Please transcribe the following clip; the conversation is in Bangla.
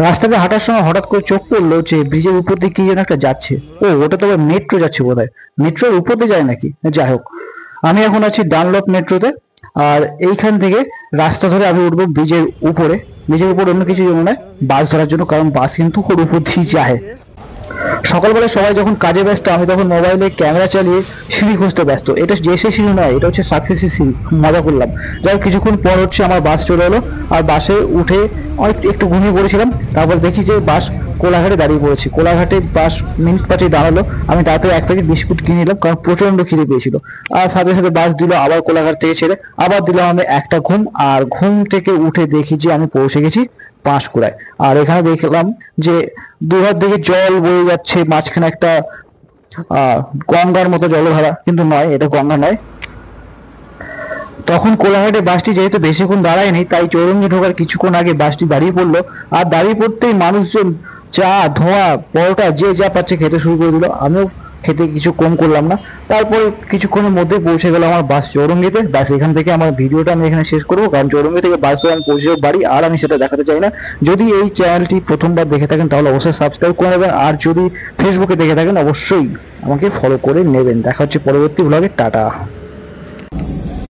রাস্তাতে হাঁটার সময় হঠাৎ করে চোখ পড়লো যে ব্রিজের উপর দিয়ে কি যেন একটা যাচ্ছে। ওটা তো আবার মেট্রো যাচ্ছে বোধহয়। মেট্রোর উপর দিয়ে যায় নাকি, যাই হোক। আমি এখন আছি ডানলপ মেট্রোতে। আর এইখান থেকে রাস্তা ধরে আমি উঠবো ব্রিজের উপরে। ব্রিজের উপর অন্য কিছু জন্য নয়, বাস ধরার জন্য, কারণ বাস কিন্তু ওর উপর দিয়ে যায়। সকালবেলা সবাই যখন কাজে ব্যস্ত, আমি তখন মোবাইলে ক্যামেরা চালিয়ে সিঁড়ি খুঁজতে ব্যস্ত। এটা যে সে সিঁড়ি নয়, এটা হচ্ছে সাকসেসের সিঁড়ি। মজা করলাম। যাই হোক, কিছুক্ষণ পর হচ্ছে আমার বাস চলে এলো। আর বাসে উঠে অনেক একটু ঘুমিয়ে পড়েছিলাম। তারপর দেখি যে বাস কোলাঘাটে দাঁড়িয়ে পড়েছে। কোলাঘাটে বাস মিনিট পাঁচে দাঁড়ালো। আমি তাড়াতাড়ি এক প্যাকেট বিস্কুট কিনে নিলাম, কারণ প্রচন্ড খিদে পেয়েছিল। আর সাথে সাথে বাস দিল আবার কোলাঘাট থেকে ছেড়ে। আবার দিলাম আমি একটা ঘুম। আর ঘুম থেকে উঠে দেখি যে আমি পৌঁছে গেছি পাঁশকুড়ায়। আর এখানে দেখলাম যে দুহাত দিকে জল বয়ে যাচ্ছে, মাঝখানে একটা গঙ্গার মতো জলধারা, কিন্তু নয়, এটা গঙ্গা নয়। তখন কোলাঘাটে বাসটি যেহেতু বেশিক্ষণ দাঁড়ায়নি, তাই চৌরঙ্গি ঢোকার কিছুক্ষণ আগে বাসটি দাঁড়িয়ে পড়লো। আর দাঁড়িয়ে পড়তেই মানুষজন চা, ধোঁয়া, পরোটা যে যা পাচ্ছে খেতে শুরু করে দিল। আমিও খেতে কিছু কম করলাম না। তারপর কিছুক্ষণের মধ্যে পৌঁছে গেল আমার বাস চৌরঙ্গিতে। বাস এখান থেকে আমার ভিডিওটা আমি এখানে শেষ করবো, কারণ চৌরঙ্গি থেকে বাস ধরে আমি পৌঁছে যাবো বাড়ি, আর আমি সেটা দেখাতে চাই না। যদি এই চ্যানেলটি প্রথমবার দেখে থাকেন তাহলে অবশ্যই সাবস্ক্রাইব করে নেবেন, আর যদি ফেসবুকে দেখে থাকেন অবশ্যই আমাকে ফলো করে নেবেন। দেখা হচ্ছে পরবর্তী ব্লগে। টাটা।